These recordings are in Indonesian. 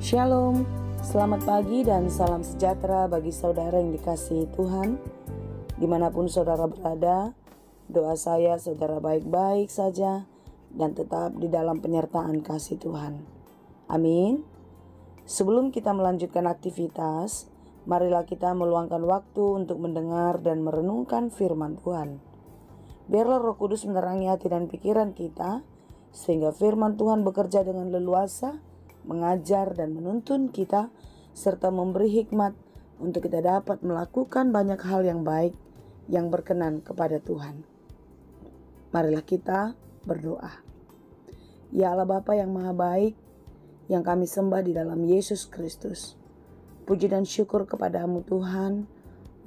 Shalom, selamat pagi dan salam sejahtera bagi saudara yang dikasihi Tuhan. Dimanapun saudara berada, doa saya saudara baik-baik saja dan tetap di dalam penyertaan kasih Tuhan. Amin. Sebelum kita melanjutkan aktivitas, marilah kita meluangkan waktu untuk mendengar dan merenungkan firman Tuhan. Biarlah Roh Kudus menerangi hati dan pikiran kita, sehingga firman Tuhan bekerja dengan leluasa, mengajar dan menuntun kita, serta memberi hikmat untuk kita dapat melakukan banyak hal yang baik yang berkenan kepada Tuhan. Marilah kita berdoa. Ya Allah Bapa yang Maha Baik, yang kami sembah di dalam Yesus Kristus, puji dan syukur kepadamu Tuhan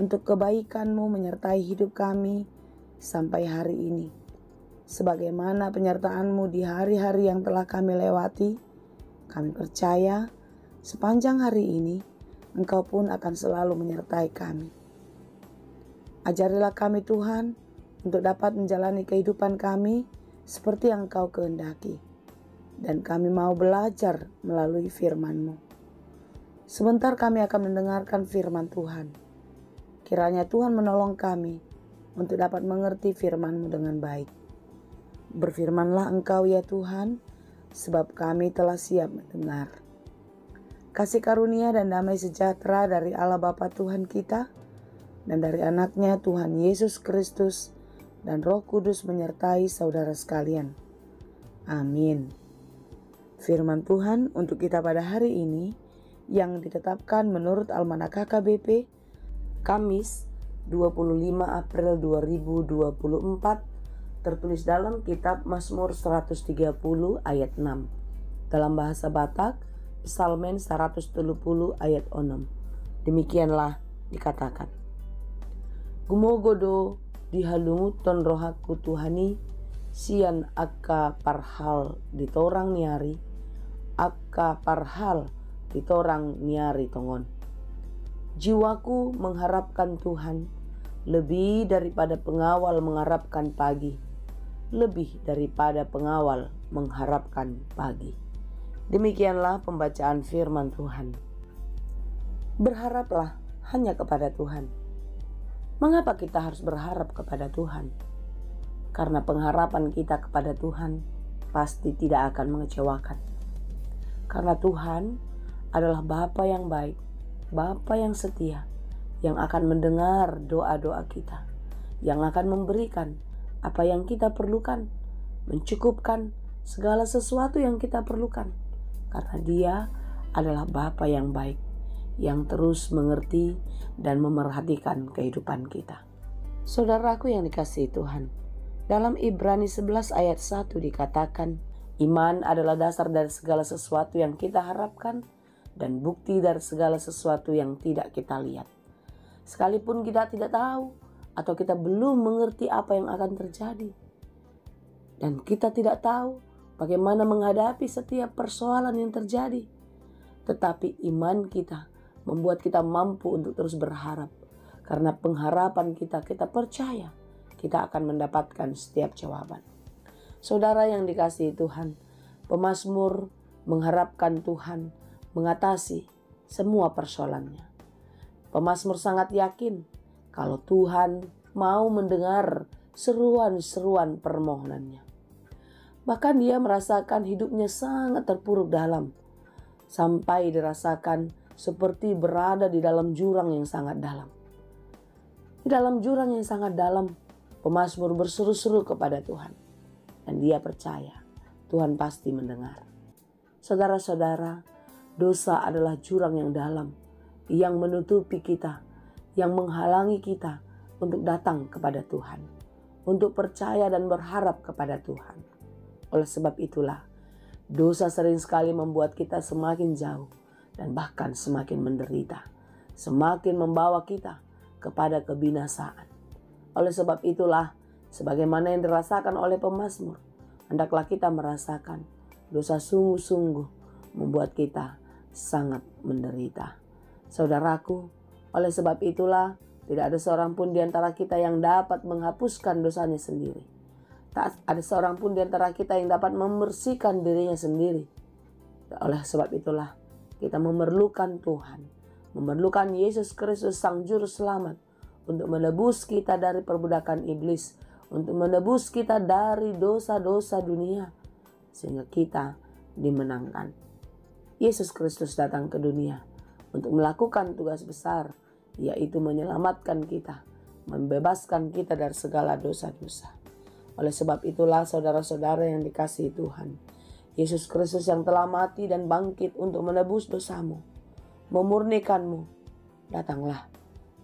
untuk kebaikan-Mu menyertai hidup kami sampai hari ini. Sebagaimana penyertaan-Mu di hari-hari yang telah kami lewati, kami percaya sepanjang hari ini Engkau pun akan selalu menyertai kami. Ajarilah kami Tuhan untuk dapat menjalani kehidupan kami seperti yang Engkau kehendaki. Dan kami mau belajar melalui firman-Mu. Sebentar kami akan mendengarkan firman Tuhan. Kiranya Tuhan menolong kami untuk dapat mengerti firman-Mu dengan baik. Berfirmanlah Engkau ya Tuhan, sebab kami telah siap mendengar. Kasih karunia dan damai sejahtera dari Allah Bapa Tuhan kita dan dari anaknya Tuhan Yesus Kristus dan Roh Kudus menyertai saudara sekalian. Amin. Firman Tuhan untuk kita pada hari ini yang ditetapkan menurut Almanak KKBP Kamis 25 April 2024, tertulis dalam kitab Mazmur 130 ayat 6. Dalam bahasa Batak, Psalmen 130 ayat 6. Demikianlah dikatakan. Gumogodo dihalunguton rohaku Tuhani, sian akka parhal ditorang niari, akka parhal ditorang niari tongon. Jiwaku mengharapkan Tuhan, lebih daripada pengawal mengharapkan pagi, lebih daripada pengawal mengharapkan pagi. Demikianlah pembacaan firman Tuhan. Berharaplah hanya kepada Tuhan. Mengapa kita harus berharap kepada Tuhan? Karena pengharapan kita kepada Tuhan pasti tidak akan mengecewakan. Karena Tuhan adalah Bapa yang baik, Bapa yang setia, yang akan mendengar doa-doa kita, yang akan memberikan apa yang kita perlukan, mencukupkan segala sesuatu yang kita perlukan, karena Dia adalah Bapa yang baik, yang terus mengerti dan memerhatikan kehidupan kita. Saudaraku yang dikasihi Tuhan, dalam Ibrani 11 ayat 1 dikatakan, iman adalah dasar dari segala sesuatu yang kita harapkan dan bukti dari segala sesuatu yang tidak kita lihat. Sekalipun kita tidak tahu atau kita belum mengerti apa yang akan terjadi, dan kita tidak tahu bagaimana menghadapi setiap persoalan yang terjadi, tetapi iman kita membuat kita mampu untuk terus berharap. Karena pengharapan kita percaya kita akan mendapatkan setiap jawaban. Saudara yang dikasihi Tuhan, pemazmur mengharapkan Tuhan mengatasi semua persoalannya. Pemazmur sangat yakin kalau Tuhan mau mendengar seruan-seruan permohonannya. Bahkan dia merasakan hidupnya sangat terpuruk dalam, sampai dirasakan seperti berada di dalam jurang yang sangat dalam. Di dalam jurang yang sangat dalam, pemazmur berseru-seru kepada Tuhan. Dan dia percaya Tuhan pasti mendengar. Saudara-saudara, dosa adalah jurang yang dalam, yang menutupi kita, yang menghalangi kita untuk datang kepada Tuhan, untuk percaya dan berharap kepada Tuhan. Oleh sebab itulah, dosa sering sekali membuat kita semakin jauh dan bahkan semakin menderita, semakin membawa kita kepada kebinasaan. Oleh sebab itulah, sebagaimana yang dirasakan oleh pemazmur, hendaklah kita merasakan dosa sungguh-sungguh membuat kita sangat menderita. Saudaraku, oleh sebab itulah tidak ada seorang pun di antara kita yang dapat menghapuskan dosanya sendiri. Tak ada seorang pun di antara kita yang dapat membersihkan dirinya sendiri. Oleh sebab itulah Kita memerlukan Tuhan, memerlukan Yesus Kristus Sang Juru Selamat untuk menebus kita dari perbudakan iblis, untuk menebus kita dari dosa-dosa dunia, sehingga kita dimenangkan. Yesus Kristus datang ke dunia untuk melakukan tugas besar, yaitu menyelamatkan kita, membebaskan kita dari segala dosa-dosa. Oleh sebab itulah saudara-saudara yang dikasihi Tuhan, Yesus Kristus yang telah mati dan bangkit untuk menebus dosamu, memurnikanmu, datanglah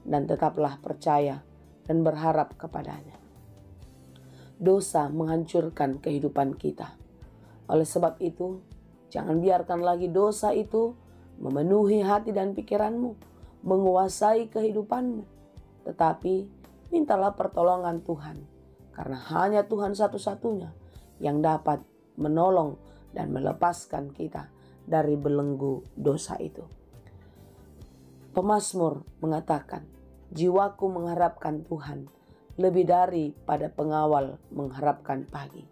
dan tetaplah percaya dan berharap kepadanya. Dosa menghancurkan kehidupan kita. Oleh sebab itu, jangan biarkan lagi dosa itu memenuhi hati dan pikiranmu, menguasai kehidupanmu. Tetapi mintalah pertolongan Tuhan, karena hanya Tuhan satu-satunya yang dapat menolong dan melepaskan kita dari belenggu dosa itu. Pemazmur mengatakan, jiwaku mengharapkan Tuhan lebih daripada pengawal mengharapkan pagi.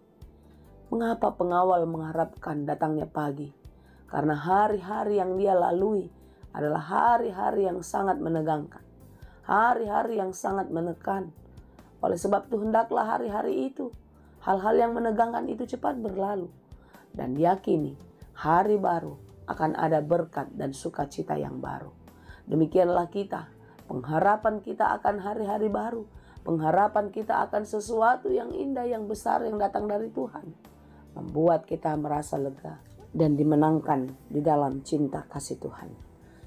Mengapa pengawal mengharapkan datangnya pagi? Karena hari-hari yang dia lalui adalah hari-hari yang sangat menegangkan, hari-hari yang sangat menekan. Oleh sebab itu hendaklah hari-hari itu, hal-hal yang menegangkan itu cepat berlalu, dan diyakini hari baru akan ada berkat dan sukacita yang baru. Demikianlah kita, pengharapan kita akan hari-hari baru, pengharapan kita akan sesuatu yang indah, yang besar yang datang dari Tuhan, membuat kita merasa lega dan dimenangkan di dalam cinta kasih Tuhan.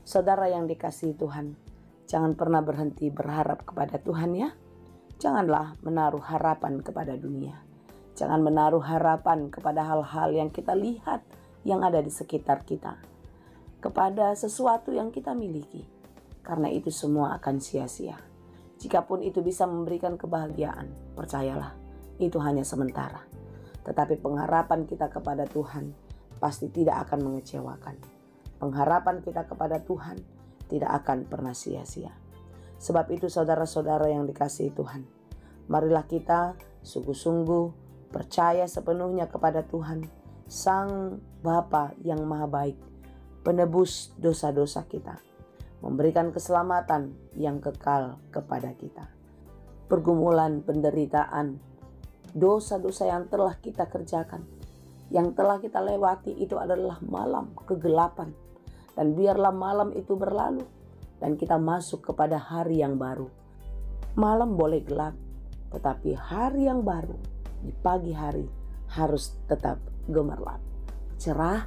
Saudara yang dikasihi Tuhan, jangan pernah berhenti berharap kepada Tuhan ya. Janganlah menaruh harapan kepada dunia. Jangan menaruh harapan kepada hal-hal yang kita lihat yang ada di sekitar kita, kepada sesuatu yang kita miliki, karena itu semua akan sia-sia. Jikapun itu bisa memberikan kebahagiaan, percayalah, itu hanya sementara. Tetapi pengharapan kita kepada Tuhan pasti tidak akan mengecewakan. Pengharapan kita kepada Tuhan tidak akan pernah sia-sia. Sebab itu saudara-saudara yang dikasihi Tuhan, marilah kita sungguh-sungguh percaya sepenuhnya kepada Tuhan, Sang Bapa yang Maha Baik, penebus dosa-dosa kita, memberikan keselamatan yang kekal kepada kita. Pergumulan, penderitaan, dosa-dosa yang telah kita kerjakan, yang telah kita lewati itu adalah malam kegelapan. Dan biarlah malam itu berlalu dan kita masuk kepada hari yang baru. Malam boleh gelap, tetapi hari yang baru di pagi hari harus tetap gemerlap, cerah,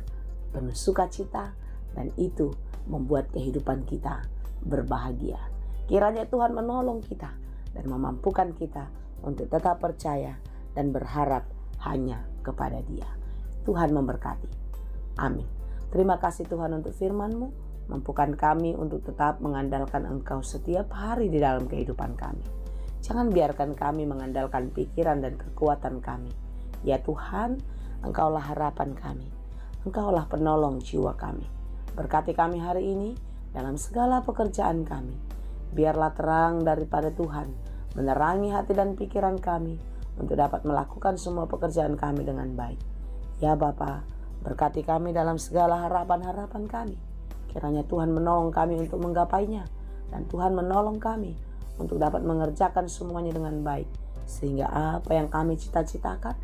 penuh sukacita, dan itu membuat kehidupan kita berbahagia. Kiranya Tuhan menolong kita dan memampukan kita untuk tetap percaya dan berharap hanya kepada Dia. Tuhan memberkati. Amin. Terima kasih Tuhan untuk firman-Mu. Mampukan kami untuk tetap mengandalkan Engkau setiap hari di dalam kehidupan kami. Jangan biarkan kami mengandalkan pikiran dan kekuatan kami. Ya Tuhan, Engkaulah harapan kami. Engkaulah penolong jiwa kami. Berkati kami hari ini dalam segala pekerjaan kami. Biarlah terang daripada Tuhan menerangi hati dan pikiran kami untuk dapat melakukan semua pekerjaan kami dengan baik. Ya Bapa, berkati kami dalam segala harapan-harapan kami. Kiranya Tuhan menolong kami untuk menggapainya, dan Tuhan menolong kami untuk dapat mengerjakan semuanya dengan baik, sehingga apa yang kami cita-citakan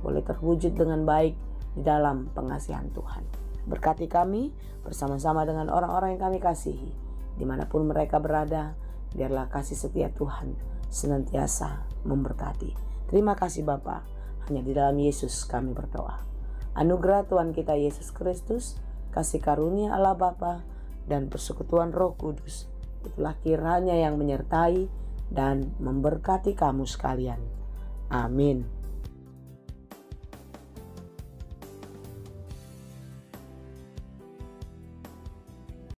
boleh terwujud dengan baik di dalam pengasihan Tuhan. Berkati kami bersama-sama dengan orang-orang yang kami kasihi, dimanapun mereka berada. Biarlah kasih setia Tuhan senantiasa memberkati. Terima kasih Bapa, hanya di dalam Yesus kami berdoa. Anugerah Tuhan kita Yesus Kristus, kasih karunia Allah Bapa, dan persekutuan Roh Kudus, itulah kiranya yang menyertai dan memberkati kamu sekalian. Amin.